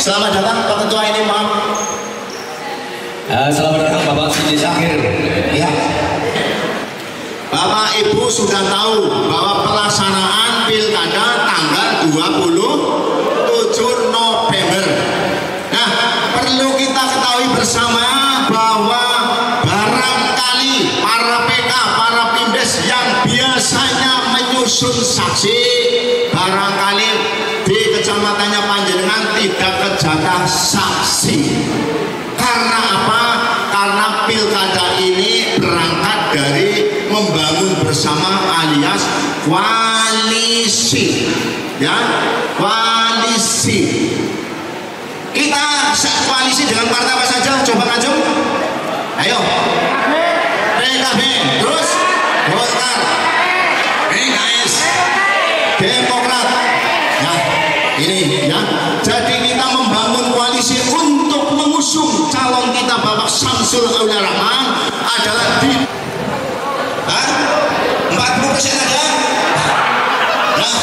Selamat datang Pak Ketua ini, maaf. Selamat datang Bapak Sidi Syakir. Ya. Bapak Ibu sudah tahu bahwa pelaksanaan pilkada tanggal 27 November. Nah, perlu kita ketahui bersama bahwa barangkali para PK, para Pimbes yang biasanya menyusun saksi, barangkali di kecamatannya Panjenengan tidak kejatah saksi. Karena apa? Karena pilkada ini berangkat dari membangun bersama alias koalisi, ya, koalisi. Kita koalisi dengan partai apa saja? Coba maju. Ayo. PKB, terus Golkar, PKS, Demokrat. Nah, ini ya. Jadi kita membangun koalisi untuk mengusung calon kita Bapak Syamsul Aulia Rahman adalah di 40% ada. Nah,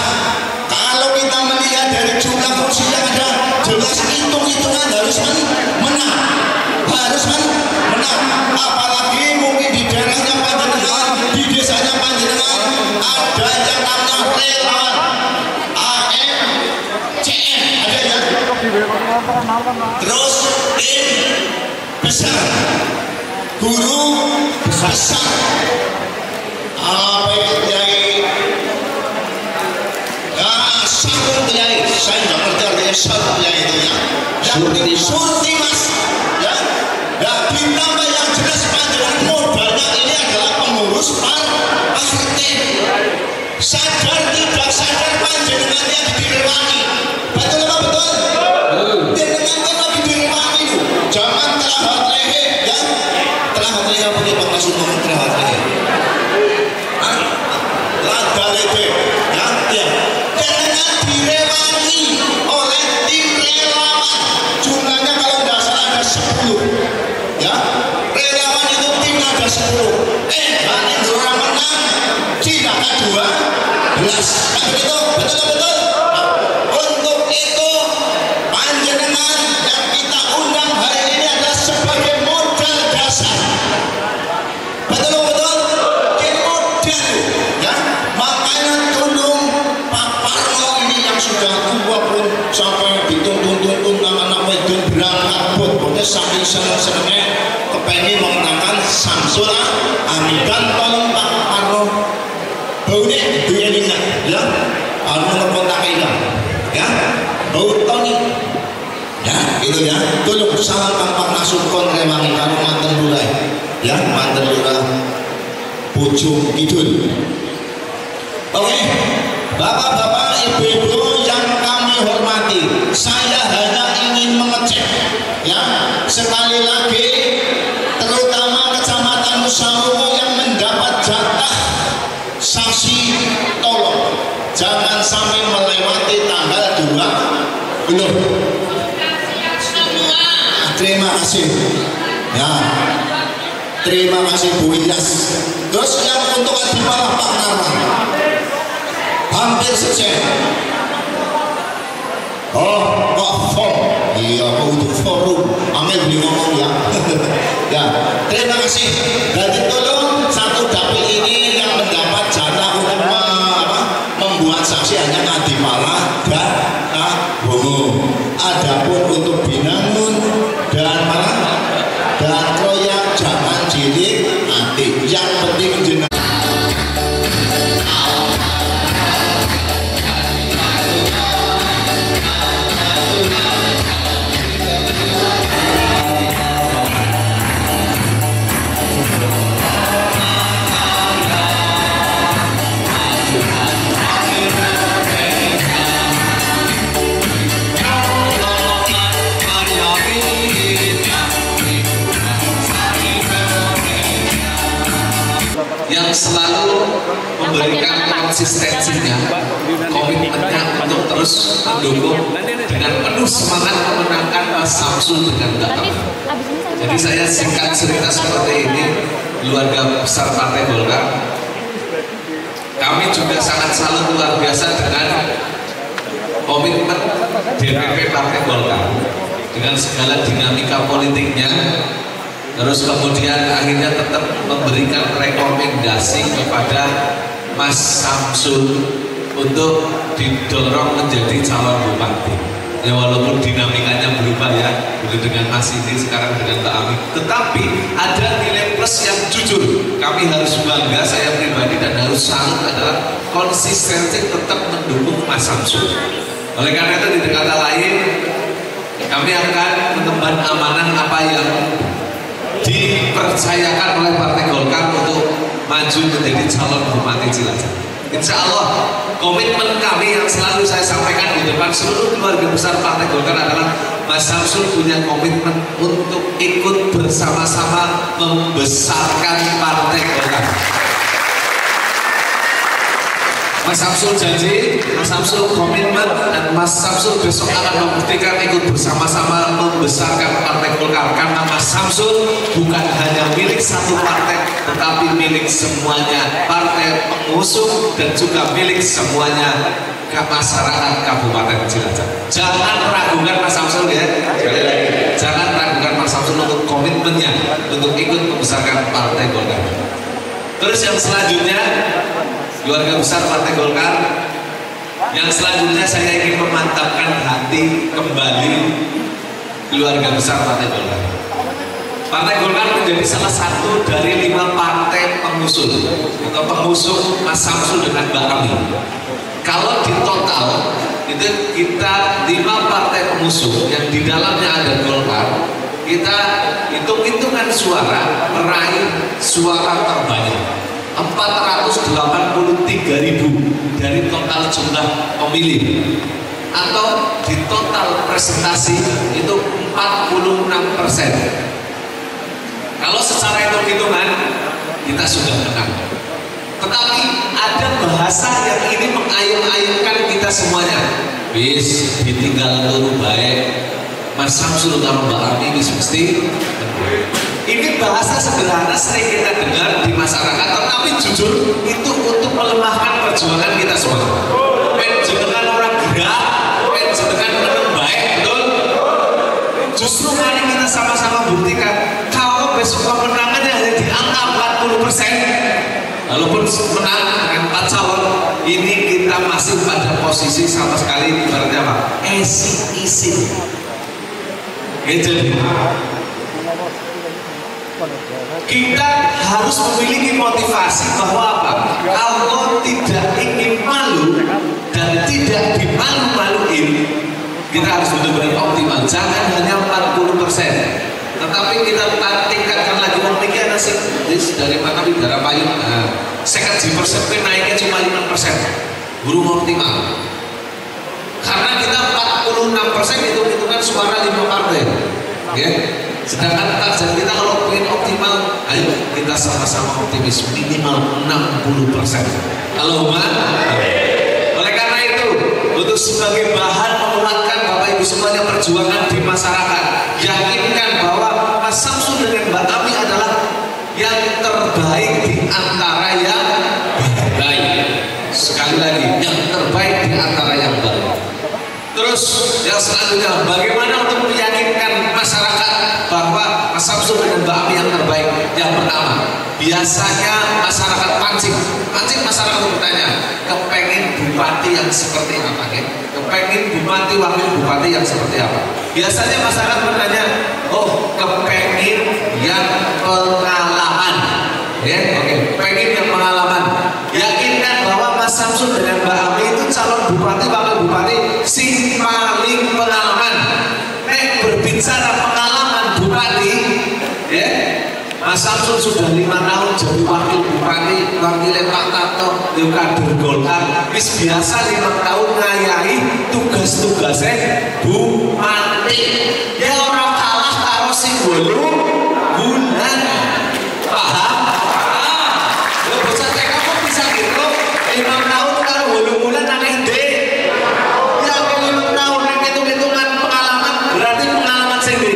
kalau kita melihat dari jumlah kursi yang ada, jelas hitung-hitungan harus menang, apalagi mungkin di daerahnya Panjenengan, di desanya Panjenengan ada yang namanya relawan AMCM, ada ya. Terus tim besar, guru besar, apa itu Kiai? Satu Kiai, saya nggak ngerti artinya satu Kiai itu ya. Surti mas, ya. Nah, ditambah yang jelas Panjenengan modalnya ini adalah pengurus partai. Sadar tidak sadar Panjenengan yang direwangi. Betul apa betul? Panjenengan kan lagi direwangi itu. Zaman terahat lehe, ya. Terahat lehe apa nih Pak Masuk ngomong terahat lehe? Lada lehe, ya. Panjenengan direwangi oleh tim relawan. Jumlahnya kalau tidak salah ada 10, ya. Relawan itu tim ada 10. Hendro menang, Cina 12. Kan begitu? Betul. Untuk itu Panjenengan yang kita undang hari ini adalah sebagai modal dasar. Betul. Ini modal, ya. Makanya tolong Pak Parno ini yang sudah tua pun sampai dituntun anak wedon berangkat bot-botnya saking seneng-senengnya kepengen memenangkan Syamsul Amidan. Tolong Pak Parno baunya dunia ya, harus mengontak kita ya, bau Tony ya, gitu ya. Tolong salamkan Pak Nasukon Rewangi karo manten lurah ya, manten lurah Bojong Kidul. Oke, bapak-bapak, ibu-ibu yang kami hormati, saya hanya ingin mengecek ya, sekali lagi terutama Kecamatan Nusamungu yang mendapat jatah saksi, tolong jangan sampai melewati tanggal 2 belum. Terima kasih ya, terima kasih Bu Ilyas. Terus yang untuk Adipalah Pak Narman hampir selesai. Oh, kok form? Iya, kok untuk forum? Amel beli ngomong ya. Ya, terima kasih. Jadi tolong satu dapil ini yang mendapat jatah untuk membuat saksi hanya Adipalah dan Bomo. Adapun untuk Binangun dan Kroya jangan cilik nanti. Yang penting jenengan. yang selalu memberikan konsistensinya, komitmennya untuk terus mendukung dengan penuh semangat memenangkan Mas Syamsul dengan gagah. Jadi saya singkat cerita seperti ini, keluarga besar Partai Golkar, kami juga sangat salut luar biasa dengan komitmen DPP Partai Golkar. dengan segala dinamika politiknya, terus kemudian akhirnya tetap memberikan rekomendasi kepada Mas Samsul untuk didorong menjadi calon bupati. Ya walaupun dinamikanya berubah ya, dulu dengan Mas ini, sekarang dengan Mbak Ami, tetapi ada nilai plus yang jujur. Kami harus bangga, saya pribadi, dan harus salut adalah konsistensi tetap mendukung Mas Samsul. Oleh karena itu, di kata lain, kami akan mengemban amanah apa yang dipercayakan oleh Partai Golkar untuk maju menjadi calon bupati Cilacap. Insya Allah komitmen kami yang selalu saya sampaikan di depan seluruh keluarga besar Partai Golkar adalah Mas Samsul punya komitmen untuk ikut bersama-sama membesarkan Partai Golkar. Mas Samsul janji, Mas Samsul komitmen, dan Mas Samsul besok akan membuktikan ikut bersama-sama membesarkan Partai Golkar, karena Mas Samsul bukan hanya milik satu partai, tetapi milik semuanya, partai pengusung dan juga milik semuanya ke masyarakat Kabupaten Cilacap. Jangan ragukan Mas Samsul ya, sekali lagi, jangan ragukan Mas Samsul untuk komitmennya untuk ikut membesarkan Partai Golkar. Terus yang selanjutnya, keluarga besar Partai Golkar, yang selanjutnya saya ingin memantapkan hati kembali keluarga besar Partai Golkar. Partai Golkar menjadi salah satu dari 5 partai pengusung atau pengusung Mas Samsul dengan Mbak Ami. Kalau di total itu kita 5 partai pengusung yang di dalamnya ada Golkar, kita hitung-hitungan suara meraih suara terbanyak. 483.000 dari total jumlah pemilih, atau di total presentasi itu 46%. Kalau secara hitung-hitungan kita sudah menang, tetapi ada bahasa yang ini mengayun-ayunkan kita semuanya. Bis ditinggal turu baik Mas Samsul karo Mbak Ami wis mesti. Ini bahasa sederhana sering kita dengar di masyarakat, tetapi jujur itu untuk melemahkan perjuangan kita semua. Penjenengan orang gerak, penjenengan menang baik, betul? Justru mari kita sama-sama buktikan kalau besok kemenangannya hanya di angka 40%, walaupun menang dengan 4 calon, ini kita masih pada posisi sama sekali ibaratnya apa? Isi-isi. Jadi kita harus memiliki motivasi bahwa apa? Kalau tidak ingin malu dan tidak dimalu-maluin, kita harus benar-benar optimal. Jangan hanya 40%, tetapi kita tingkatkan lagi. Memikir nasib dari mana bidara payung. Saya kaji persepsi naiknya cuma 5%, belum optimal. Karena kita 46% hitung-hitungan suara 5 partai, ya. Sedangkan target kita kalau ingin optimal, ayo kita sama-sama optimis minimal 60%. Allahumma. Oleh karena itu, untuk sebagai bahan menguatkan Bapak Ibu semuanya perjuangan di masyarakat, yakinkan bahwa Mas Samsul dengan Mbak Ami adalah yang terbaik di antara yang baik. Sekali lagi, yang terbaik di antara yang baik. Terus yang selanjutnya, bagaimana untuk meyakinkan masyarakat bahwa Mas Samsul dengan Mbak Ami yang terbaik? Yang pertama, biasanya masyarakat pancing masyarakat bertanya, kepengen bupati yang seperti apa? Kepengen bupati, wakil bupati yang seperti apa? Biasanya masyarakat bertanya, oh kepengen yang pengalaman, ya, oke, pengen yang pengalaman. Yakinkan bahwa Mas Samsul dengan Mbak Ami itu calon bupati, wakil bupati si paling pengalaman. Berbicara pengalaman bupati, ya, Mas Samsul sudah 5 tahun jadi wakil bupati, wakilnya Pak Tato, kader Golkar. Wis biasa 5 tahun ngayahi tugas-tugasnya bupati. Ya orang kalah karo sing 8 bulan. Paham? Lo bocah TK kok bisa gitu? 5 tahun karo 8 bulan nang ide. Ya 5 tahun nek hitung-hitungan pengalaman berarti pengalaman sing 5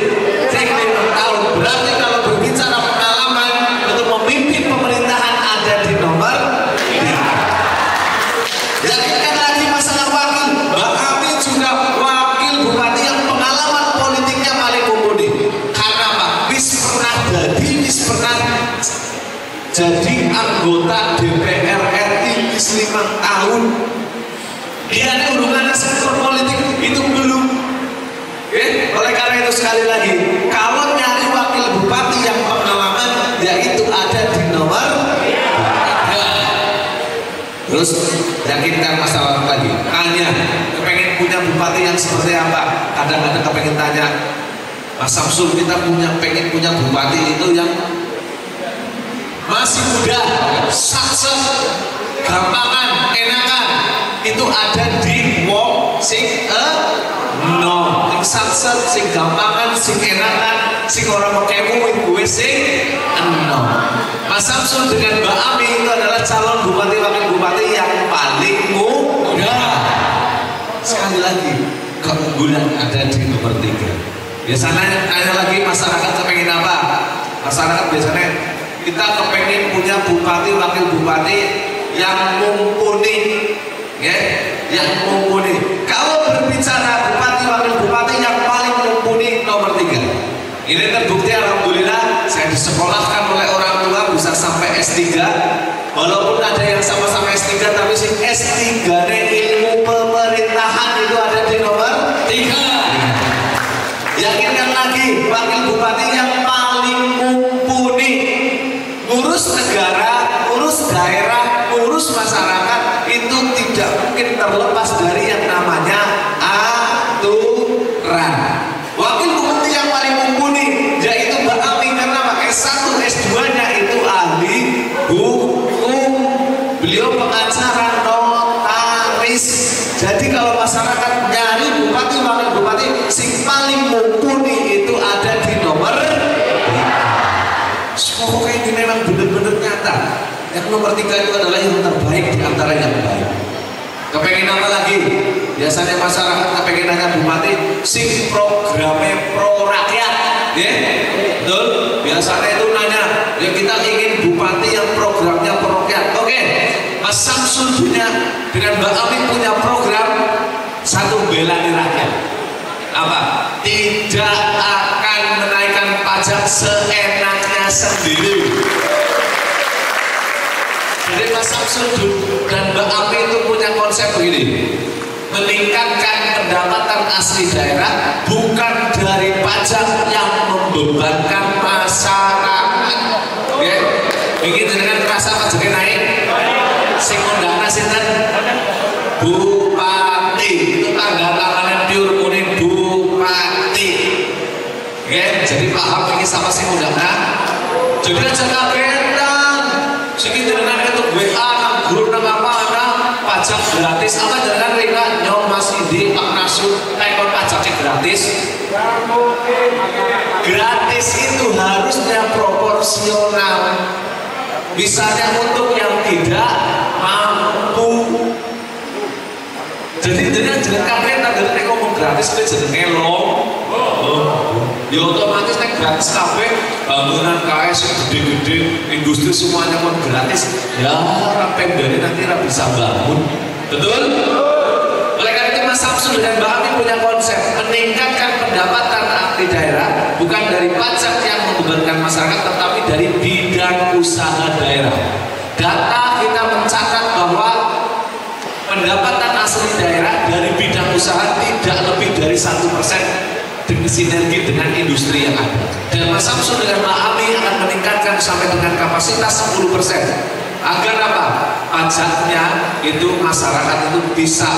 tahun. Berarti kalau berbicara pengalaman untuk memimpin pemerintahan ada di nomor 3. Yakinkan lagi masalah wakil. Mbak Ami juga wakil bupati yang pengalaman politiknya jadi anggota DPR RI 5 tahun. Dia ada hubungan sektor politik itu belum. Oleh karena itu sekali lagi, kalau nyari wakil bupati yang pengalaman, yaitu ada di nomor 3. Terus yakinkan masalah lagi. Tanya, kepengen punya bupati yang seperti apa? Kadang-kadang kepengen tanya, Mas Samsul, kita pengen punya bupati itu yang masih muda, sukses, gampangan, enakan. Itu ada di wong sing no, sing sukses, sing gampangan, sing enakan, sing orang mekemu gue sing no. Mas Samsul dengan Mbak Ami itu adalah calon bupati wakil bupati yang paling muda. Sekali lagi, keunggulan ada di nomor 3. Biasanya ada lagi masyarakat kepengen apa? Masyarakat biasanya kita kepengen punya bupati wakil bupati yang mumpuni, ya, yang mumpuni. Kalau berbicara bupati wakil bupati yang paling mumpuni nomor 3, ini terbukti alhamdulillah saya disekolahkan oleh orang tua bisa sampai S3. Walaupun ada yang sama-sama S3 tapi si S3-nya ilmu pemerintahan itu ada di nomor 3. Yakinkan lagi, wakil bupati yang paling mumpuni, ngurus negara, ngurus daerah, ngurus masyarakat, itu tidak mungkin terlepas dari yang namanya aturan. Wakil bupati yang paling mumpuni yaitu Mbak Ami, karena S1, S2-nya itu ahli hukum, beliau pengacara notaris. Jadi kalau masyarakat nyari bupati wakil bupati, sing paling mumpuni itu ada di nomor 3. Pokoknya ini memang benar-benar nyata. Yang nomor 3 itu adalah yang terbaik di antara yang baik. Kepengen apa lagi? Biasanya masyarakat kepengen nanya bupati sing programnya pro rakyat, ya, betul. Biasanya itu nanya, ya kita ingin bupati yang programnya pro rakyat. Oke, Mas Samsul punya dengan Mbak Ami punya program satu, bela rakyat. Apa? Tidak akan menaikkan pajak seenaknya sendiri. Jadi Mas Samsul dan Mbak Ami itu punya konsep begini, meningkatkan pendapatan asli daerah bukan dari pajak yang membebankan masyarakat. Ya, begitu dengan rasa pajaknya naik, sing undangna sinten? Bupati, itu tanda tangannya pure kuning bupati. Ya, jadi paham ini sama sing undangna. Jadi aja kagetan, sing jenengan itu WA nang grup nang apa pajak gratis, apa jangan rela nyom Mas Indi Pak Nasul naikkan pajaknya gratis. Gratis itu harusnya proporsional, misalnya untuk yang tidak mampu. Jadi jeneng kabeh tak ngerti ngomong gratis kowe jeneng elong. Ya otomatis nek gratis kabeh, bangunan KS gede-gede, industri semuanya pun gratis. Ya orang pemdanya nanti ora bisa bangun. Betul? Oleh karena itu Mas Samsul dan Mbak Ami punya konsep meningkatkan pendapatan asli daerah bukan dari pajak yang membebankan masyarakat, tetapi dari bidang usaha daerah. Data kita mencatat bahwa pendapatan asli daerah dari bidang usaha tidak lebih dari 1% dengan sinergi dengan industri yang ada. Dan Mas Samsul dengan Mbak Ami akan meningkatkan sampai dengan kapasitas 10%. Agar apa? Pajaknya itu masyarakat itu bisa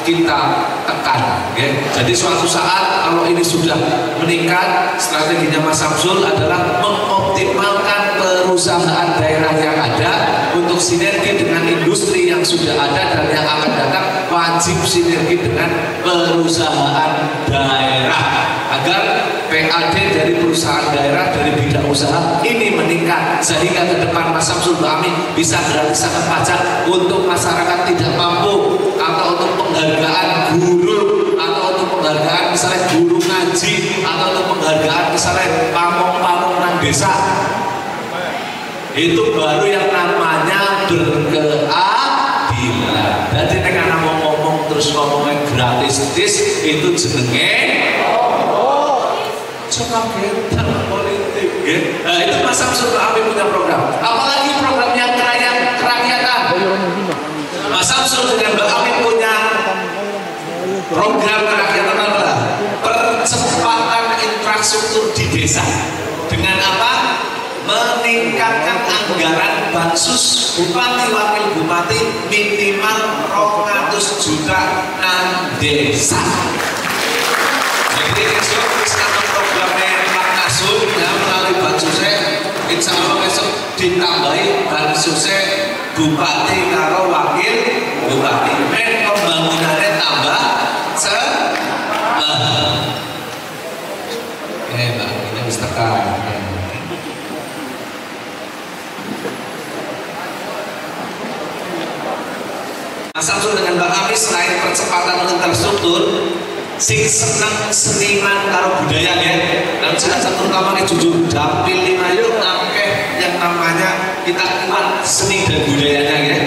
kita tekan. Ya. Jadi suatu saat kalau ini sudah meningkat, strateginya Mas Samsul adalah mengoptimalkan perusahaan daerah yang ada untuk sinergi dengan industri yang sudah ada dan yang akan datang, wajib sinergi dengan perusahaan daerah agar PAD dari perusahaan daerah dari bidang usaha ini meningkat sehingga ke depan Mas Samsul Mbak Ami bisa gratisan pajak untuk masyarakat tidak mampu, atau untuk penghargaan guru, atau untuk penghargaan misalnya guru ngaji, atau untuk penghargaan misalnya pamong-pamong nang desa. Itu baru yang namanya berkeadilan. Jadi nek ana ngomong terus ngomongnya gratis itu jenenge coba kita politik. Nah, itu Mas Samsul Mbak Ami punya program. Apalagi program yang kerakyatan. Mas Samsul dengan Mbak Ami punya program kerakyatan adalah percepatan infrastruktur di desa. Dengan apa? Meningkatkan anggaran bansos bupati wakil bupati minimal 200 juta nang desa. Jadi besok kita programnya Pak Nasul ya, melalui bansosnya insya Allah besok ditambahi bansosnya bupati karo wakil bupati. Pembangunannya tambah Mbak, ini harus tekan. Mas Samsul dengan Mbak Ami selain percepatan infrastruktur, sing senang seniman karo budaya ya. Dan satu utama jujur dapil 5 itu akeh yang namanya kita kuat seni dan budayanya ya.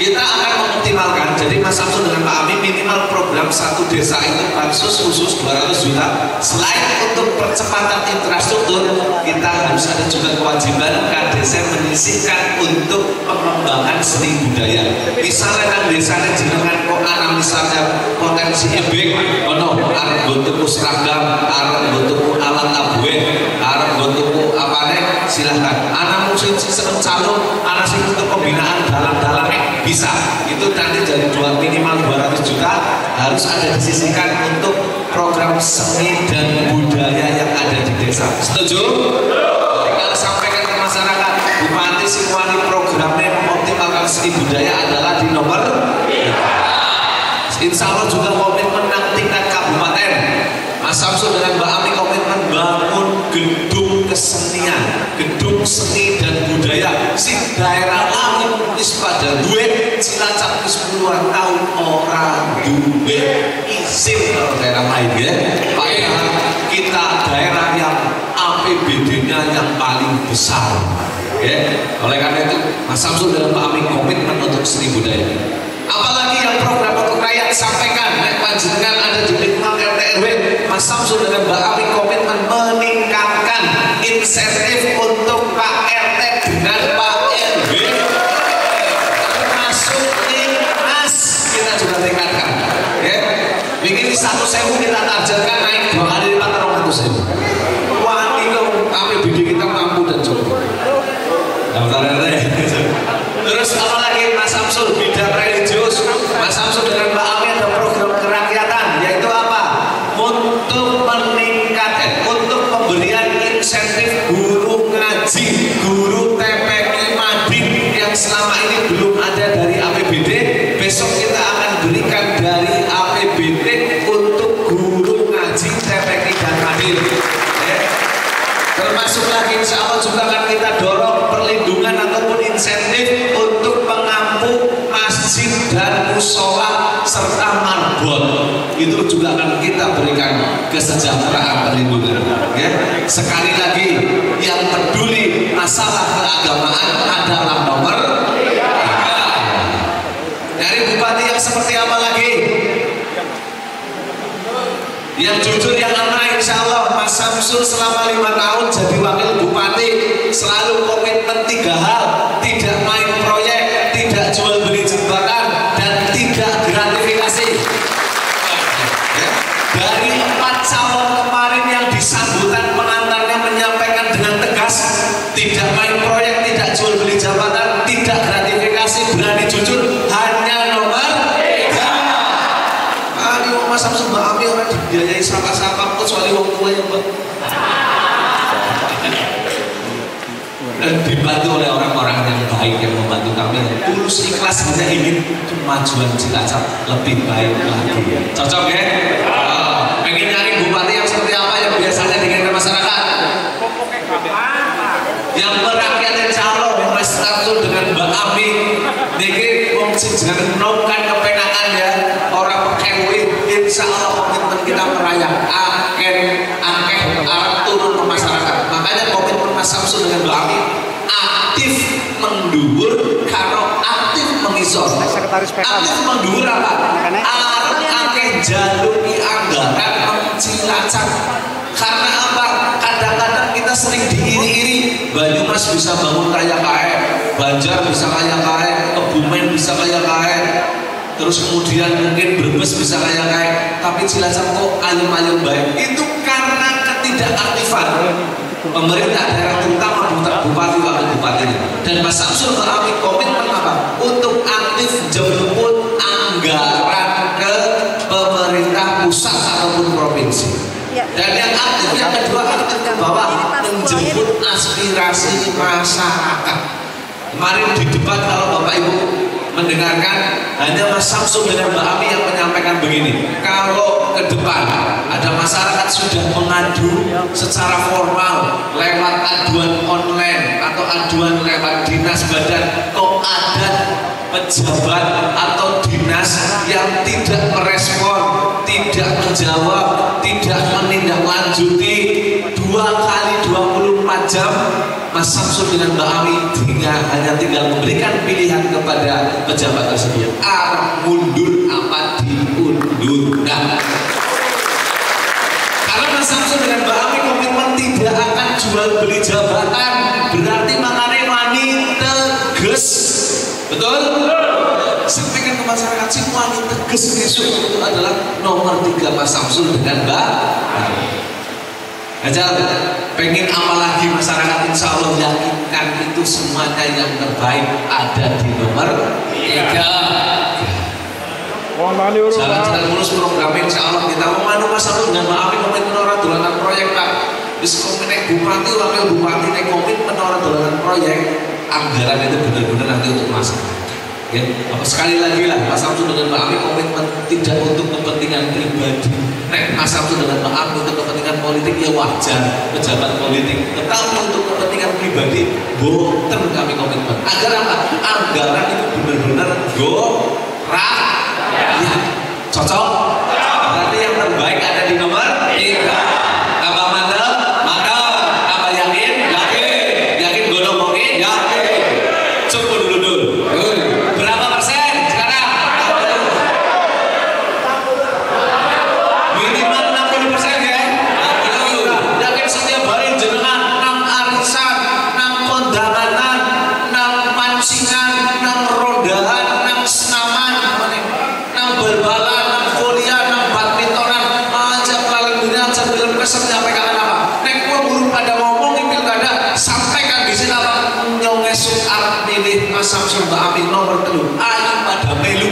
Kita akan mengoptimalkan. Jadi Mas Samsul dengan Pak Ami minimal program satu desa itu bansos khusus 200 juta. Selain untuk percepatan infrastruktur, kita harus ada juga kewajiban desa menyisihkan untuk pengembangan seni budaya. Misalnya kan desanya jenengan kok ana misalnya potensi ebek, ono arep tuku seragam, arep tuku alat tabuhe, arep tuku apane silahkan. Ana musim seneng calon, ana sing untuk pembinaan dalam-dalam bisa. Itu nanti dari minimal 200 juta harus ada disisihkan untuk program seni dan budaya yang ada di desa. Setuju? Kita sampaikan ke masyarakat, Bupati Singwangi programnya mengoptimalkan seni budaya adalah di nomor 5. Insya Allah juga komitmen tingkat kabupaten. Mas Samsul dengan Mbak Ami komitmen bangun gedung kesenian, gedung seni dan budaya. Si daerah lain wis pada duit Cilacap wis puluhan tahun orang duit izin kalau daerah lain ya. Padahal kita daerah yang APBD-nya yang paling besar. Ya. Oleh karena itu Mas Samsul dan Pak Ami komitmen untuk seni budaya. Apalagi yang program untuk rakyat sampaikan, panjenengan ada di lingkungan RT RW, Mas Samsul dengan Mbak Ami komitmen meningkatkan insentif untuk Pak RT dengan Pak RW, termasuk Mas kita juga tingkatkan. Ya, begini 1.000 kita targetkan naik 2 kali lipat 200.000. Wah, itu APBD kita mampu dan cukup. Terus apalagi Mas Samsul bidang religius, Mas Samsul dengan Mbak Ami ada program kerakyatan, yaitu apa? Untuk meningkatkan, untuk pemberian insentif guru ngaji, guru TPQ Mading yang selama ini belum ada dari APBD. Besok kita akan berikan dari APBD untuk guru ngaji TPQ dan Mading. Termasuk lagi insya Allah juga akan kita dorong perlindungan ataupun insentif untuk pengampu masjid dan musola serta marbot. Itu juga akan kita berikan kesejahteraan perlindungan. Ya. Sekali lagi yang peduli masalah keagamaan adalah nomor 3. Dari bupati yang seperti apa lagi? Yang jujur, yang amanah, insya Allah Mas Samsul selama 5 tahun jadi wakil bupati selalu komitmen 3 hal: tidak main proyek, tidak jual beli jembatan, dan tidak gratifikasi. Dari 4 calon kemarin yang disambutan pengantarnya menyampaikan dengan tegas, tidak main proyek, tidak jual beli jabatan, tidak gratifikasi, berani jujur, hanya nomor 3. Aduh, Mas Samsul Mbak Ami orang dibiayai siapa-siapa kecuali wong tua yang dan dibantu oleh orang-orang yang baik yang membantu kami, tulus ikhlas hanya ingin kemajuan Cilacap lebih baik lagi. Cocok ya? Pengen nyari bupati yang seperti apa yang biasanya diinginkan masyarakat? Yang merakyat insya Allah Mas Samsul dengan Mbak Ami niki wong sing jenengan nom kan kepenakan ya, orang pekewi insya Allah komitmen kita merayak akeh arep turun ke masyarakat. Makanya komitmen Mas Samsul dengan Mbak Ami aktif mendhuwur karo aktif mengisor. Aktif mendhuwur apa? Arep akeh jaluki anggaran Cilacap. Karena apa? Kadang-kadang sering diiri-iri, Banyumas bisa bangun kayak kae, Banjar bisa kayak kae, Kebumen bisa kayak kae, terus kemudian mungkin Brebes bisa kayak kae, tapi Cilacap kok ayam-ayam baik. Itu karena ketidakaktifan pemerintah daerah, terutama bupati wakil bupati. Dan Mas Samsul mengalami komitmen apa? Untuk aktif jemput anggaran ke pemerintah pusat ataupun provinsi. Dan yang aktif, yang kedua aktif ke bawah, menjemput aspirasi masyarakat. Kemarin di debat, kalau Bapak Ibu mendengarkan, hanya Mas Samsul dengan Mbak Ami yang menyampaikan begini, kalau ke depan ada masyarakat sudah mengadu secara formal lewat aduan online atau aduan lewat dinas badan, kok ada pejabat atau dinas yang tidak merespon, tidak menjawab, tidak menindaklanjuti 2 kali 24 jam, Mas Samsul dengan Mbak Ami hanya tinggal memberikan pilihan kepada pejabat tersebut, arah mundur apa diundurkan. Karena Mas Samsul dengan Mbak Ami komitmen tidak akan jual beli jabatan, berarti makanya wani tegas. Betul? Sampaikan ke masyarakat, si wani tegas besok itu adalah nomor 3 Mas Samsul dengan Mbak Ami. Aja pengen apa lagi masyarakat, insya Allah yakinkan itu semuanya yang terbaik ada di nomor 3. Jalan-jalan mulus programnya insya Allah kita memanu masalah dengan Mbak Ami komitmen orang dolanan proyek Pak. Bis komitmen bupati, wakil bupati komitmen orang dolanan proyek, anggaran itu benar-benar nanti untuk masyarakat. Ya, sekali lagi lah, Mas Samsul dengan Mbak Ami komitmen tidak untuk kepentingan pribadi. Mas Samsul dengan Mbak Ami untuk kepentingan politik ya wajar, pejabat politik. Tetapi untuk kepentingan pribadi, boten kami komitmen. Agar apa? Anggaran itu benar-benar rakyat. Cocok? Berarti yang terbaik ada di nomor 3. Apa mantap? Mantap. Apa yakin? Yakin. Yakin gue ngomongin? Yakin. Coba dulu. Berapa persen sekarang? Minimal 60% ya. Yakin setiap hari jenengan nang arisan, nang kondangan, nang pancingan, nang rondahan, nang senaman, nang bal-balan, nang kuliah, nang badmintonan, aja pelalan dunia, aja film kesan nyampaikan apa? Nek gua burung pada ngomong di pilkada, sampaikan di sini apa? Nyongesuk arep milih Mas Samsul Mbak Ami nomor 3. Ayo pada melu,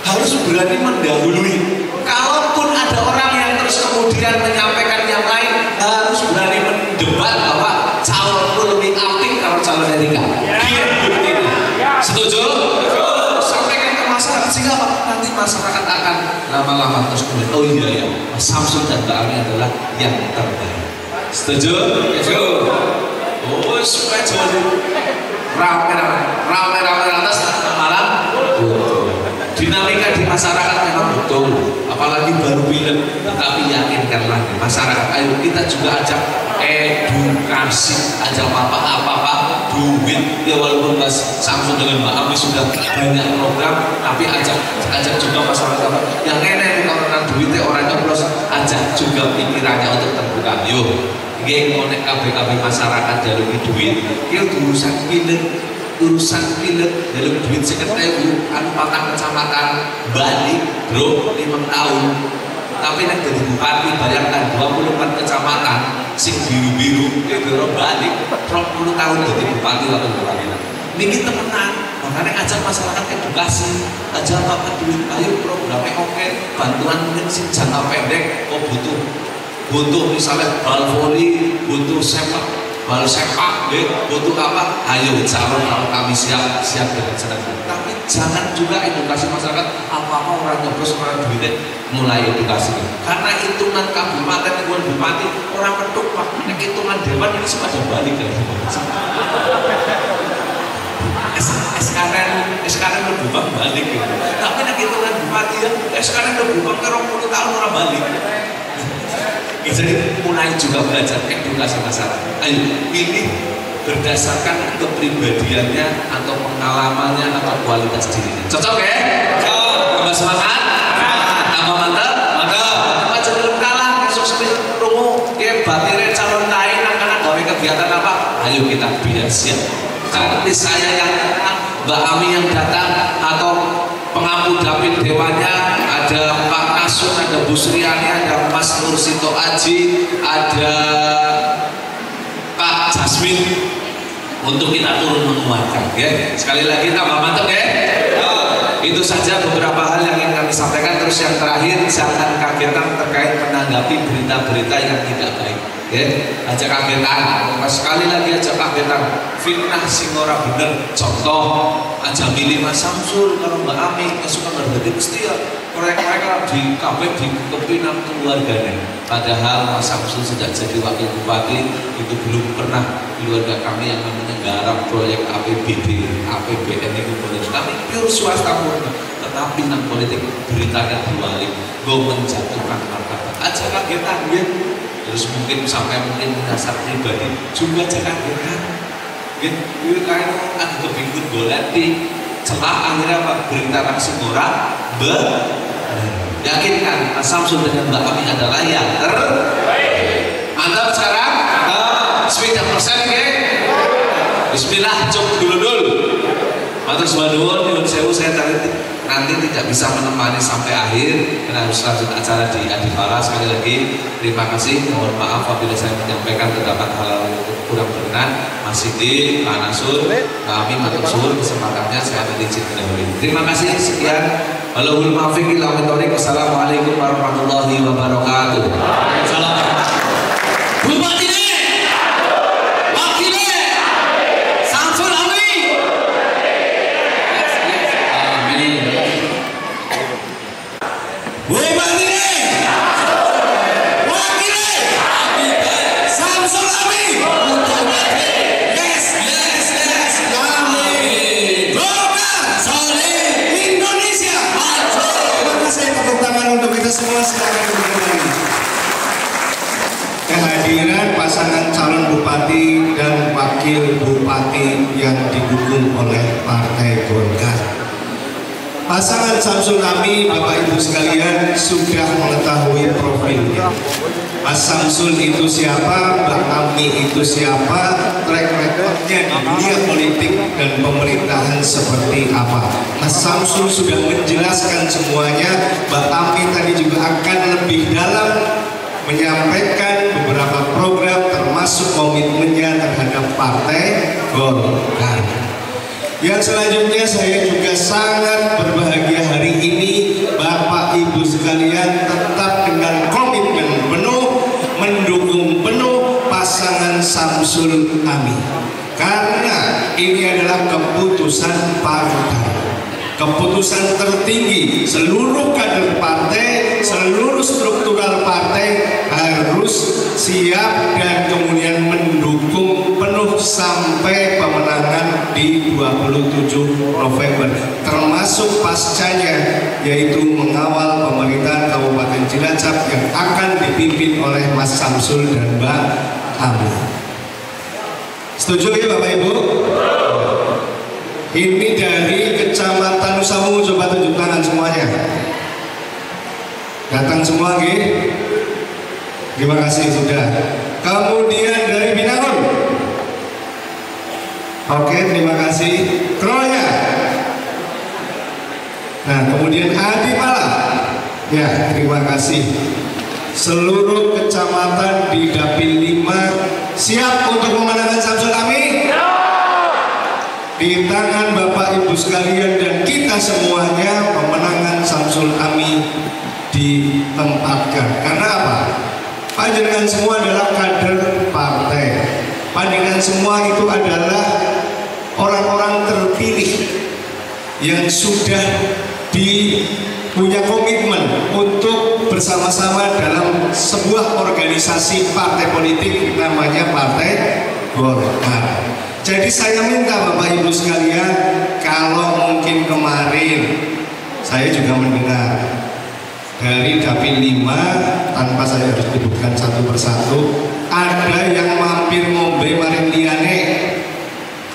harus berani mendahului. Kalaupun ada orang yang terus kemudian menyampaikan yang lain, harus berani mendebat bahwa calon itu lebih apik kalau calon dari kamu. Setuju? Sampaikan ke masyarakat sehingga apa? Nanti masyarakat akan lama-lama terus kemudian, oh iya ya, Mas Samsul dan Mbak Ami adalah yang terbaik. Setuju? Setuju. Oh, supaya jadi rame-rame atas malam. Dinamika di masyarakat memang betul, apalagi baru film, tapi yakinkanlah masyarakat. Ayo kita juga ajak edukasi, ajak apa duit ya, walaupun Mas Samsul dengan Mbak Ami sudah banyak program, tapi ajak juga masyarakat yang enak kalau duitnya orangnya plus, ajak juga pikirannya untuk terbuka. Yuk nggih ngonek kabeh masyarakat jaluk duit, iki urusan pilet jaluk duit 50.000 anu 4 kecamatan balik bro 5 tahun. Tapi nek jadi bupati bayangkan 24 kecamatan sing biru-biru itu balik 20 tahun jadi bupati wakil bupati. Niki temenan, makanya ajak masyarakat edukasi, ajak apa duit, ayo programnya oke, bantuan mungkin sing jangka pendek kok butuh misalnya bal voli, butuh bal sepak, butuh apa? Ayo calon kalau kami siap dengan senang. Tapi jangan juga edukasi masyarakat apa-apa orang nyoblos orang duitnya, mulai edukasi. Karena hitungan kabupaten, hitungan bupati orang petuk pak, hitungan dewan ini semua ada balik dari sekarang berubah balik gitu. Tapi nek hitungan bupati ya, sekarang berubah ke 20 tahun orang balik. Jadi mulai juga belajar edukasi masyarakat. Ayo pilih berdasarkan kepribadiannya atau pengalamannya atau kualitas dirinya. Cocok ya? Tambah semangat? Tambah mantap? Mantap. Aja belum kalah besok sampai rungu ya batire calon lain akan gawe kegiatan apa? Ayo kita biar siap. Nanti saya yang datang, Mbak Ami yang datang, atau pengampu dapil dewanya, ada Pak Nasun, ada Bu Sriani, ada Mas Nursito Aji, ada Pak Jasmine, untuk kita turun menguatkan, ya. Sekali lagi tambah mantap, ya. Itu saja beberapa hal yang ingin kami sampaikan. Terus yang terakhir, jangan kagetan terkait menanggapi berita-berita yang tidak baik, ya. Aja kagetan, sekali lagi aja kagetan. Fitnah sing ora bener, contoh aja milih Mas Samsul kalau Mbak Ami suka berbeda mesti ya mereka di kabeh di kepimpinan keluarganya. Padahal Mas Samsul sudah jadi wakil bupati, itu belum pernah keluarga kami yang namanya garap proyek APBD, APBN itu boleh. Kami pure swasta murni, tetapi nang politik beritanya diwalik, gue menjatuhkan martabat. Aja kagetan ya. Terus mungkin sampai mungkin dasar pribadi juga jangan kagetan. Gitu, kayak ada kebingung golek di celah akhirnya apa berita langsung orang yakin kan Mas Samsul dengan Mbak Ami adalah yang terbaik. Mantap sekarang 9% ya. Bismillah cuk dulu. Matur suwun nyuwun sewu, saya nanti tidak bisa menemani sampai akhir karena harus lanjut acara di Adipara. Sekali lagi terima kasih, mohon maaf apabila saya menyampaikan terdapat hal-hal yang kurang berkenan. Mas Sidi, Pak Nasur, kami matur suwun kesempatannya, saya izin mendahului. Terima kasih, sekian. Wallahul muwaffiq ila aqwamit thoriq. Wassalamualaikum warahmatullahi wabarakatuh. Salam. Bupati semua silakan kembali. Kehadiran pasangan calon bupati dan wakil bupati yang didukung oleh Partai Golkar. Pasangan Samsul Ami, Bapak Ibu sekalian sudah mengetahui profilnya. Mas Samsul itu siapa, Mbak Ami itu siapa, track recordnya di dunia politik dan pemerintahan seperti apa. Mas Samsul sudah menjelaskan semuanya. Mbak Ami tadi juga akan lebih dalam menyampaikan beberapa program termasuk komitmennya terhadap Partai Golkar. Yang selanjutnya saya juga sangat berbahagia hari ini Bapak Ibu sekalian tetap dengan komitmen penuh mendukung penuh pasangan Samsul Ami, karena ini adalah keputusan partai, keputusan tertinggi. Seluruh kader partai, seluruh struktural partai harus siap dan kemudian mendukung penuh sampai pemenangan di 27 November, termasuk pascanya, yaitu mengawal pemerintahan Kabupaten Cilacap yang akan dipimpin oleh Mas Samsul dan Mbak Ami. Setuju ya Bapak Ibu? Ini dari Kecamatan Nusawu, coba tunjuk tangan semuanya. Datang semua, gitu. Terima kasih sudah. Kemudian dari Binangun. Oke, terima kasih. Kroya. Nah, kemudian Adipala. Ya, terima kasih. Seluruh kecamatan di Dapil 5 siap untuk pemenangan Samsul Ami? Di tangan Bapak Ibu sekalian dan kita semuanya pemenangan Samsul Ami ditempatkan. Karena apa? Panjenengan semua adalah kader partai. Panjenengan semua itu adalah orang-orang terpilih yang sudah punya komitmen untuk bersama-sama dalam sebuah organisasi partai politik namanya Partai Golkar. Jadi saya minta Bapak Ibu sekalian, kalau mungkin kemarin saya juga mendengar dari Dapil 5, tanpa saya harus sebutkan satu persatu, ada yang mampir ngombe maring liyane.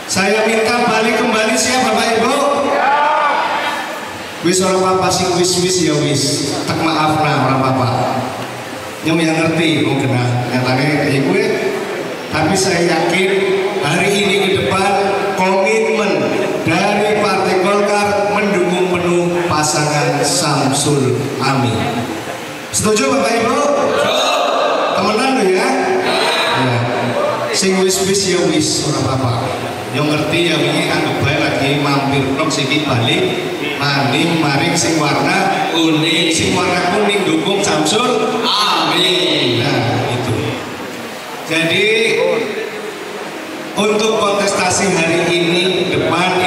Saya minta balik kembali siapa Bapak Ibu? Wis ora apa-apa sing wis-wis ya wis. Tak maafna ora apa-apa. Nyem yang ngerti kok kena nyatane iki kuwi Tapi saya yakin hari ini ke depan komitmen dari Partai Golkar mendukung penuh pasangan Samsul Ami. Setuju Bapak Ibu? Temenan lo ya? Ya. Sing wis ya wis ora apa-apa. Yang ngerti ya wingi anggap bae lagi mampir nok siki balik maning maring sing warna kuning, sing warna kuning dukung Samsul Ami. Nah, itu. Jadi untuk kontestasi hari ini depan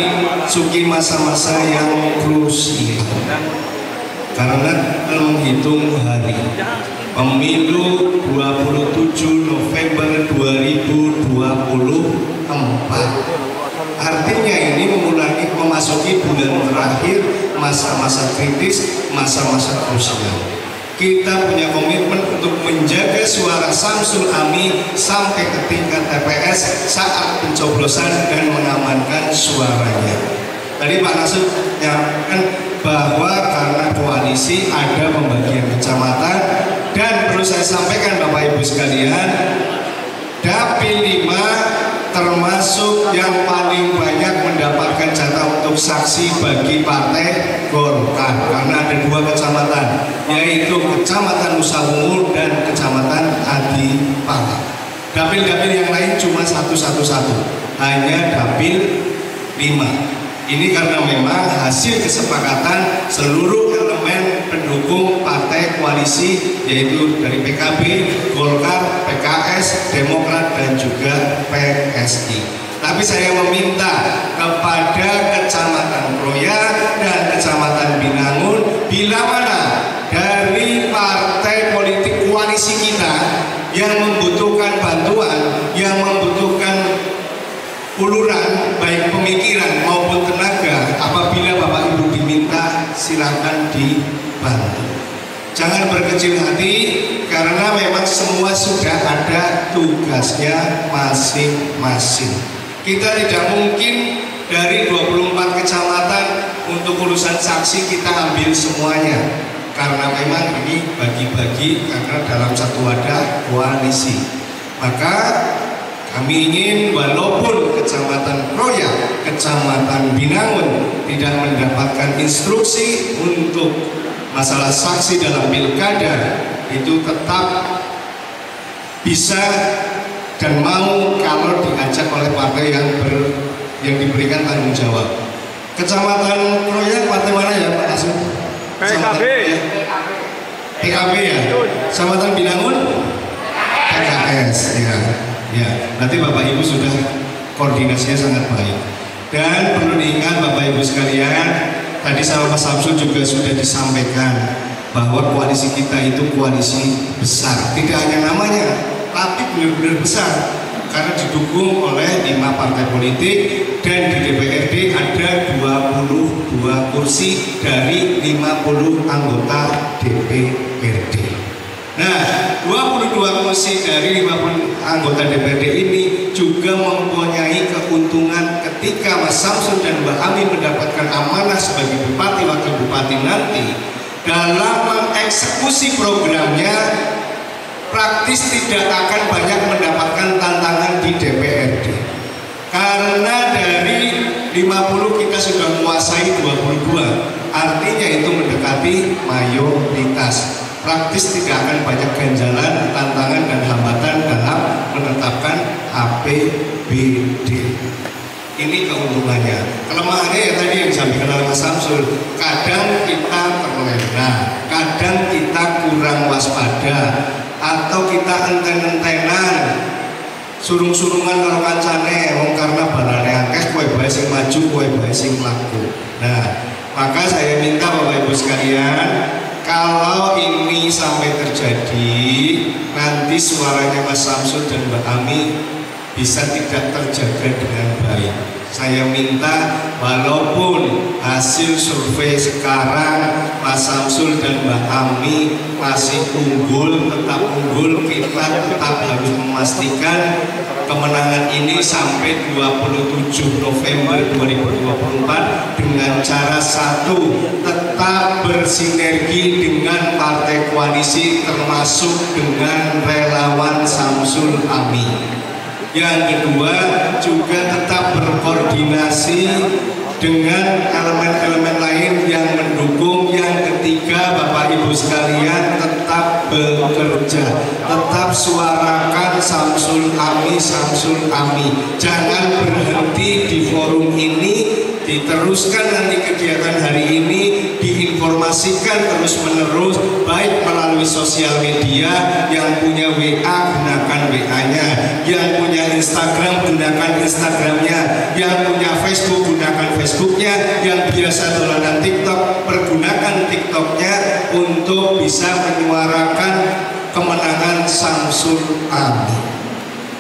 suki masa-masa yang krusial karena menghitung hari pemilu 27 November 2024. Artinya ini memasuki bulan terakhir masa-masa kritis, masa-masa krusial. Kita punya komitmen untuk menjaga suara Samsul Ami sampai ke tingkat TPS saat pencoblosan dan mengamankan suaranya. Tadi Pak Nasir menyampaikan bahwa karena koalisi ada pembagian kecamatan dan perlu saya sampaikan Bapak Ibu sekalian, Dapil 5 termasuk yang paling banyak mendapatkan jatah untuk saksi bagi Partai Golkar karena ada 2 kecamatan, yaitu Kecamatan Nusa Unggul dan Kecamatan Adipala. Dapil-dapil yang lain cuma satu, hanya Dapil 5. Ini karena memang hasil kesepakatan seluruh elemen pendukung partai koalisi, yaitu dari PKB, Golkar, PKS, Demokrat, dan juga PSI. Tapi saya meminta kepada Kecamatan Kroya dan Kecamatan Binangun, bila mana dari partai politik koalisi kita yang membutuhkan bantuan, yang membutuhkan uluran baik pemikiran maupun tenaga, apabila Bapak Ibu diminta silakan dibantu. Jangan berkecil hati karena memang semua sudah ada tugasnya masing-masing. Kita tidak mungkin dari 24 kecamatan untuk urusan saksi kita ambil semuanya karena memang ini bagi-bagi karena dalam satu wadah koalisi. Maka kami ingin walaupun Kecamatan Kroya, Kecamatan Binangun tidak mendapatkan instruksi untuk masalah saksi dalam pilkada, itu tetap bisa dan mau kalau diajak oleh partai yang diberikan tanggung jawab. Kecamatan Kroya partai mana ya Pak Asu? PKB. PKB ya. Kecamatan Binangun PKS ya. Ya, nanti Bapak Ibu sudah koordinasinya sangat baik. Dan perlu diingat Bapak Ibu sekalian, tadi sama Mas Samsul juga sudah disampaikan bahwa koalisi kita itu koalisi besar. Tidak hanya namanya, tapi benar-benar besar. Karena didukung oleh 5 partai politik dan di DPRD ada 22 kursi dari 50 anggota DPRD. Nah, 22 kursi dari 50 anggota DPRD ini juga mempunyai keuntungan ketika Mas Samsul dan Mbak Ami mendapatkan amanah sebagai bupati wakil bupati nanti, dalam mengeksekusi programnya praktis tidak akan banyak mendapatkan tantangan di DPRD. Karena dari 50 kita sudah menguasai 22, artinya itu mendekati mayoritas. Praktis tidak akan banyak ganjalan, tantangan dan hambatan dalam menetapkan APBD. Ini keuntungannya. Kelemahannya ya tadi yang disampaikan oleh Mas Samsul. Kadang kita terlena, kadang kita kurang waspada, atau kita enten-entenan, surung-surungan karo kancane, wong karena barane akeh kowe bae sing maju, kowe bae sing laku. Nah, maka saya minta Bapak Ibu sekalian, kalau ini sampai terjadi, nanti suaranya Mas Samsul dan Mbak Ami bisa tidak terjaga dengan baik. Saya minta walaupun hasil survei sekarang Mas Samsul dan Mbak Ami masih unggul, tetap unggul, kita tetap harus memastikan kemenangan ini sampai 27 November 2024 dengan cara satu, tetap bersinergi dengan partai koalisi termasuk dengan relawan Samsul Ami. Yang kedua juga tetap berkoordinasi dengan elemen-elemen lain yang mendukung. Yang ketiga, Bapak Ibu sekalian, tetap bekerja, tetap suarakan Samsul Ami, Samsul Ami. Jangan berhenti di forum ini, diteruskan nanti kegiatan hari ini, diinformasikan terus menerus, baik melalui sosial media. Yang punya WA gunakan WA-nya, yang punya Instagram gunakan Instagramnya, yang punya Facebook gunakan Facebooknya, yang biasa dolanan TikTok pergunakan TikToknya untuk bisa menyuarakan kemenangan Samsul Ami.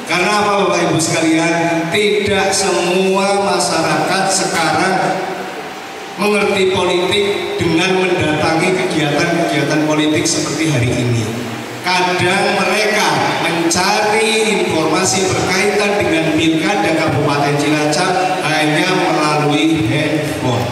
Karena apa Bapak Ibu sekalian? Tidak semua masyarakat sekarang mengerti politik dengan mendatangi kegiatan-kegiatan politik seperti hari ini. Kadang mereka mencari informasi berkaitan dengan Pilkada Kabupaten Cilacap hanya melalui handphone.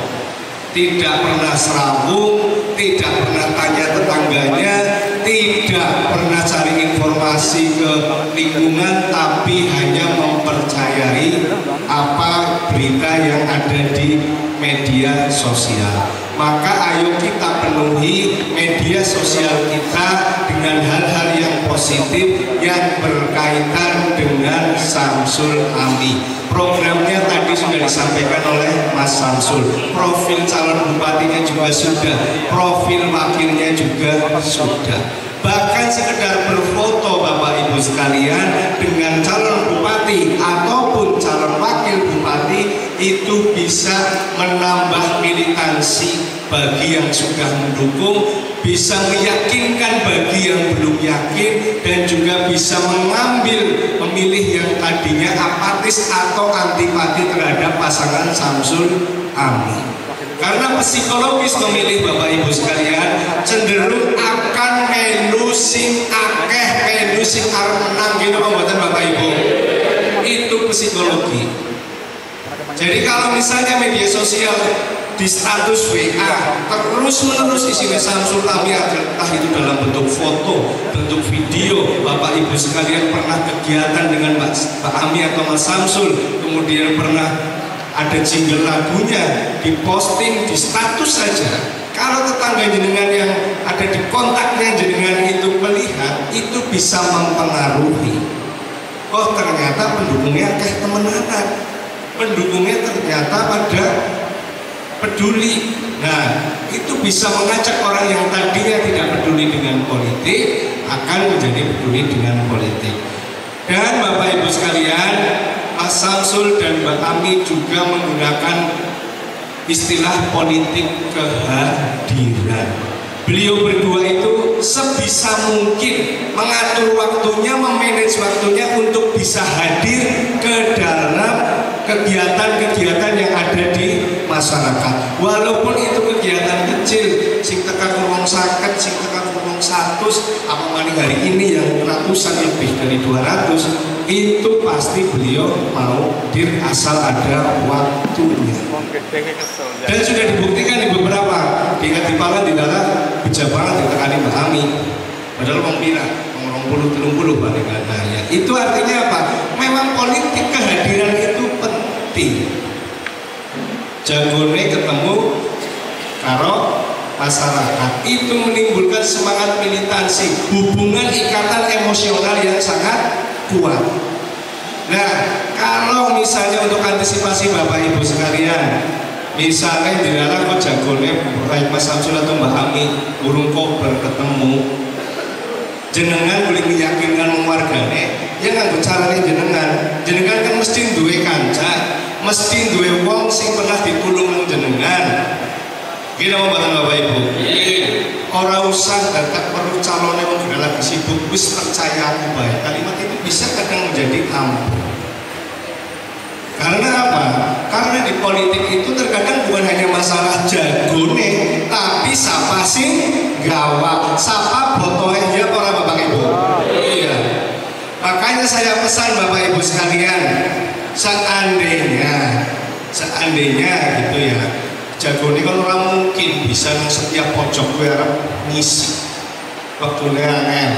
Tidak pernah serabung, tidak pernah tanya tetangganya, tidak pernah cari informasi ke lingkungan, tapi hanya mempercayai apa berita yang ada di media sosial. Maka ayo kita penuhi media sosial kita dengan hal-hal yang positif yang berkaitan dengan Samsul Ami. Programnya tadi sudah disampaikan oleh Mas Samsul. Profil calon bupatinya juga sudah, profil wakilnya juga sudah. Bahkan sekedar berfoto Bapak Ibu sekalian dengan calon bupati ataupun calon wakil bupati itu bisa menambah militansi bagi yang sudah mendukung, bisa meyakinkan bagi yang belum yakin, dan juga bisa mengambil pemilih yang tadinya apatis atau antipati terhadap pasangan Samsul Ami. Karena psikologis pemilih Bapak Ibu sekalian cenderung akan melu sing akeh, melu sing arep menang gitu pembuatan Bapak Ibu. Itu psikologi. Jadi kalau misalnya media sosial di status WA terus menerus isinya Samsul Ami, entah itu dalam bentuk foto, bentuk video, Bapak Ibu sekalian pernah kegiatan dengan Pak Ami atau Mas Samsul, kemudian pernah ada jingle lagunya diposting di status saja. Kalau tetangga jenengan yang ada di kontaknya jenengan itu melihat, itu bisa mempengaruhi. Oh ternyata pendukungnya kayak temenan, pendukungnya ternyata pada peduli. Nah itu bisa mengajak orang yang tadinya tidak peduli dengan politik akan menjadi peduli dengan politik. Dan Bapak Ibu sekalian, Mas Samsul dan Mbak Ami juga menggunakan istilah politik kehadiran. Beliau berdua itu sebisa mungkin mengatur waktunya, memanage waktunya untuk bisa hadir ke dalam kegiatan-kegiatan yang ada di masyarakat. Walaupun itu kegiatan kecil, sing tekan ruang saket, sing tekan ruang 100, apa maning hari ini yang ratusan lebih dari 200, itu pasti beliau mau hadir asal ada waktunya. Dan sudah dibuktikan di beberapa di Katipalan di dalam Bejabangan ditekani Mbak Ami. Padahal wong pira, wong 20-30 paling ada ya. Itu artinya apa? Memang politik kehadiran itu penting. Jagone ketemu karo masyarakat itu menimbulkan semangat militansi, hubungan ikatan emosional yang sangat kuat. Nah, kalau misalnya untuk antisipasi Bapak Ibu sekalian, misalnya di dalam kok jagone baik Mas Samsul atau Mbak Ami urung kok berketemu, jenengan boleh meyakinkan wargane ya nganggo carane jenengan kan mesti duwe kanca, mesti duwe wong sing pernah ditulung jenengan. Gini mau Bapak Ibu, orang usah datang perlu calonnya udah lagi sibuk, wis percaya aku baik. Kalimat itu bisa kadang menjadi ampuh. Karena apa? Karena di politik itu terkadang bukan hanya masalah jagone, tapi siapa sih gawak, siapa botoe ya para Bapak Ibu. Iya. Makanya saya pesan Bapak Ibu sekalian, seandainya gitu ya. Jagone kan orang mungkin bisa setiap pojok gue harap ngisi waktu angel.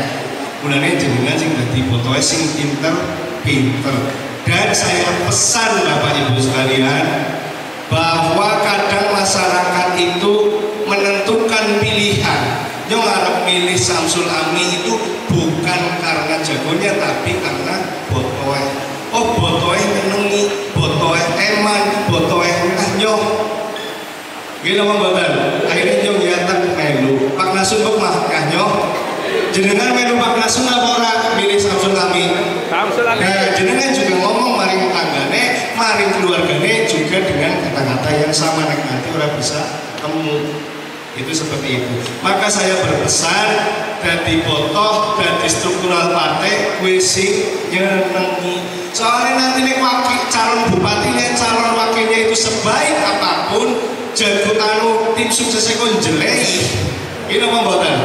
Mulane jenengan sing dadi botoe sing pinter pinter. Dan saya pesan Bapak Ibu sekalian bahwa kadang masyarakat itu menentukan pilihan. Yang harap milih Samsul Ami itu bukan karena jagonya, tapi karena botoe. Oh botoe menengi, botoe eman, botoe nyoh. Gila mboten. Akhirnya nyoh tak melu. Pak Nasun kok mah nyoh. Jenengan melu Pak Nasun apa ora milih Samsul Ami? Samsul Ami. Nah, jenengan juga ngomong maring tanggane, maring keluargane juga dengan kata-kata yang sama, nek nanti ora bisa ketemu. Itu seperti itu. Maka saya berpesan dari botoh dan di struktural partai kue sing nyenengi. Soalnya nanti nih calon bupati dan calon wakilnya itu sebaik apapun, jago anu tim suksesnya kon jelek. Ini apa mboten?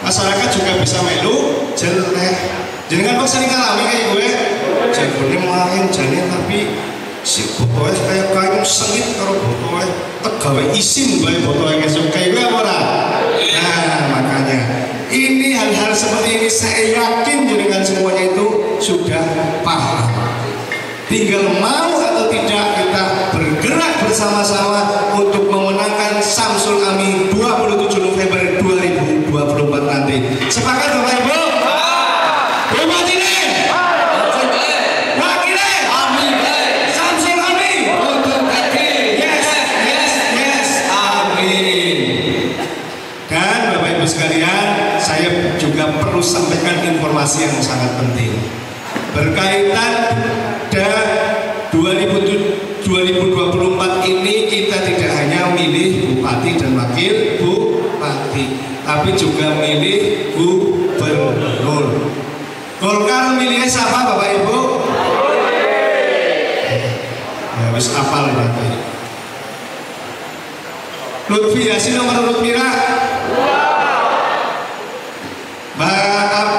Masyarakat juga bisa melu jelek. Jangan kok sering ngalami kayak gue. Jagonya main jane tapi si botoe kayak sengit karo botoe tegawe isin bae botoe ngesuk kayak gue apa ora? Nah makanya ini hal-hal seperti ini saya yakin dengan semuanya itu sudah paham. Tinggal mau atau tidak kita bergerak bersama-sama untuk memenangkan Samsul Ami 27 November 2024 nanti. Sepakat Bapak Ibu? Hebat ini! Sekalian, saya juga perlu sampaikan informasi yang sangat penting berkaitan dengan 2024 ini. Kita tidak hanya milih bupati dan wakil bupati, tapi juga milih gubernur. Golkar milihnya siapa Bapak Ibu? Ya wis apal nanti. Lutfi Yasin nomor urut pira?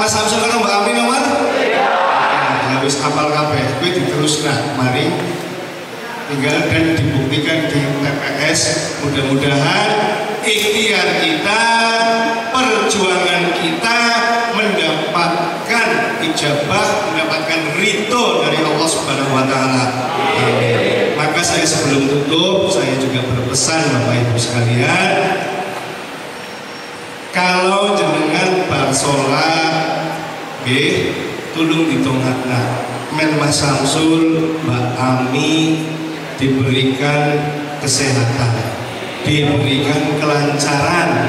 Mas Samsul karo Mbak Ami nomor? Nah, wis apal kabeh, kuwi diterusna, mari tinggal dan dibuktikan di TPS. Mudah-mudahan ikhtiar kita, perjuangan kita mendapatkan ijabah, mendapatkan ridho dari Allah Subhanahu wa taala. Amin. Maka saya sebelum tutup, saya juga berpesan Bapak Ibu sekalian, kalau jenengan bar sholat, tulung ditongakna men Mas Samsul, Mbak Ami diberikan kesehatan, diberikan kelancaran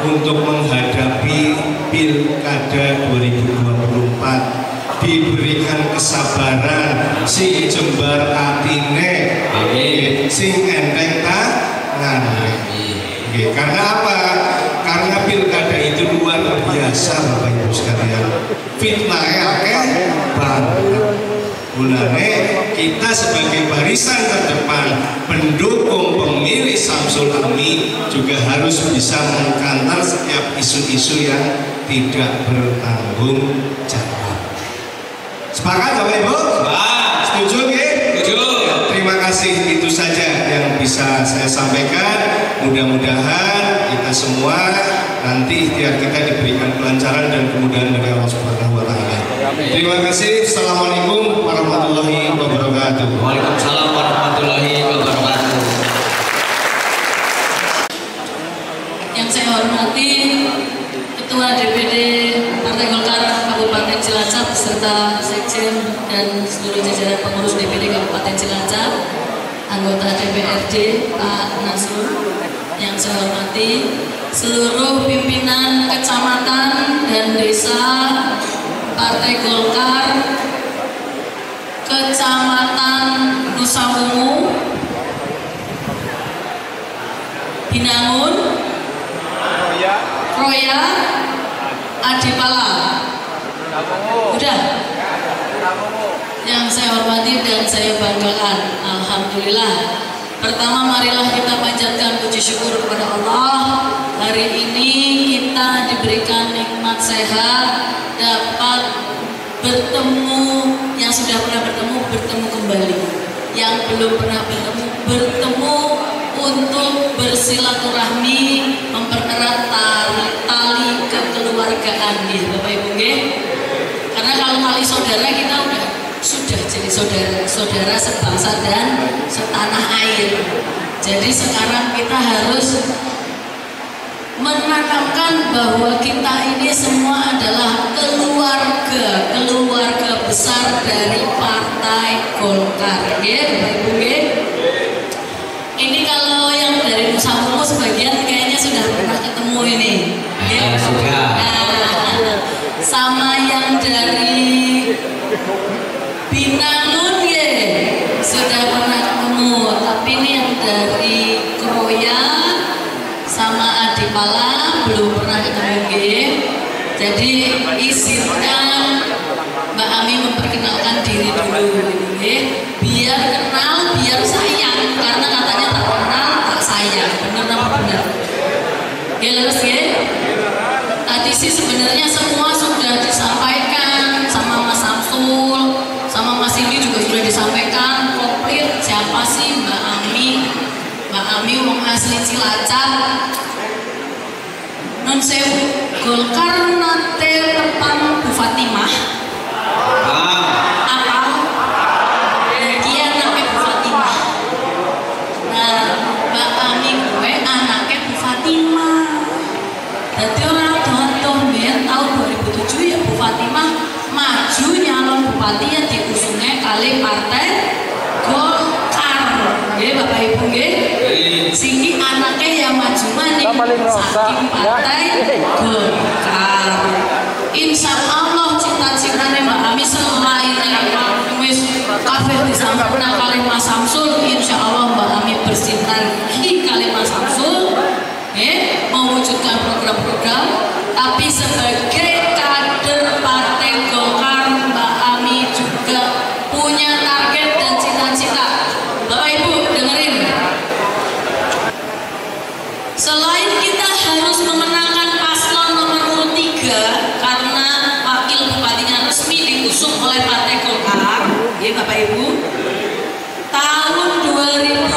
untuk menghadapi Pilkada 2024, diberikan kesabaran, sing jembar atine, sing enteng tangan. Karena apa? Karena pilkada itu luar biasa Bapak Ibu sekalian. Fitnahnya akeh banget. Mulane kita sebagai barisan terdepan pendukung pemilih Samsul Ami juga harus bisa mengkantar setiap isu-isu yang tidak bertanggung jawab. Sepakat Bapak Ibu? Setuju nggih? Setuju. Terima kasih, itu saja yang bisa saya sampaikan. Mudah-mudahan kita semua nanti ikhtiar kita diberikan kelancaran dan kemudahan dari Allah Subhanahu wa taala. Terima kasih. Assalamualaikum warahmatullahi wabarakatuh. Waalaikumsalam warahmatullahi wabarakatuh. Yang saya hormati Ketua DPD Partai Golkar Kabupaten Cilacap beserta Sekjen dan seluruh jajaran pengurus DPD Kabupaten Cilacap, anggota DPRD Pak Nasrul. Yang saya hormati seluruh pimpinan kecamatan dan desa Partai Golkar Kecamatan Nusa Ungu, Binangun, Kroya, Adipala. Udah. Yang saya hormati dan saya banggakan, alhamdulillah. Pertama, marilah kita panjatkan puji syukur kepada Allah. Hari ini kita diberikan nikmat sehat, dapat bertemu, yang sudah pernah bertemu kembali, yang belum pernah bertemu untuk bersilaturahmi, mempererat tali kekeluargaan, Bapak Ibu. Karena kalau kali saudara kita sudah jadi saudara sebangsa dan setanah air. Jadi sekarang kita harus menanamkan bahwa kita ini semua adalah keluarga besar dari Partai Golkar. Ya, Bapak Ibu. Ini kalau yang dari Nusa Tenggara sebagian kayaknya sudah pernah ketemu ini. Ya, sudah. Nah, sama yang dari Binangun ya, sudah pernah ketemu. Tapi ini yang dari Kroya sama Adipala belum pernah ketemu. Jadi izinkan Mbak Ami memperkenalkan diri dulu, biar kenal, biar sayang, karena katanya tak kenal tak sayang, benar apa benar? Leres tadi sih sebenarnya semua sudah disampaikan sama Mas Samsul, sama Mas Indi juga sudah disampaikan komplit siapa sih Mbak Ami. Mbak Ami wong asli Cilacap. Non sewu Golkar nate tepang Bu Fatimah. Apa? Dia anaknya Bu Fatimah. Nah, Mbak Ami gue anaknya Bu Fatimah. Jadi orang tua tahun 2007 ya Bu Fatimah maju nyalon bupati yang diusungnya kali Partai Golkar. Ya Bapak Ibu sini anaknya yang maju maning saking Partai Golkar. Insya Allah cita-citanya Mbak Ami selain wis kabeh disampaikan kali Mas Samsul, insya Allah Mbak Ami bersinergi kali Mas Samsul mewujudkan program-program. Tapi sebagai kader Partai Golkar, Mbak Ami juga punya target dan cita-cita. Bapak Ibu dengerin, selain kita harus memenangkan paslon nomor 3 karena wakil bupatinya resmi diusung oleh Partai Golkar, ya Bapak Ibu, tahun 2029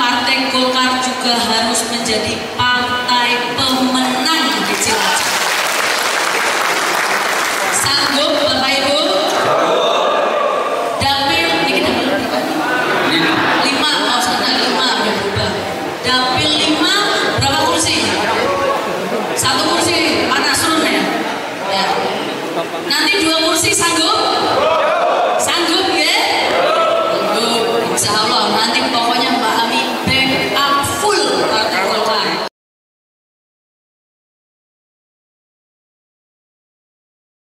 Partai Golkar juga harus menjadi partai pemenang di Cilacap. Sanggup Bapak Ibu? Dapil ini dapil 5, mau sana 5 udah berubah. Dapil 5 berapa kursi? 1 kursi, panas ya? Ya. Nanti 2 kursi sanggup?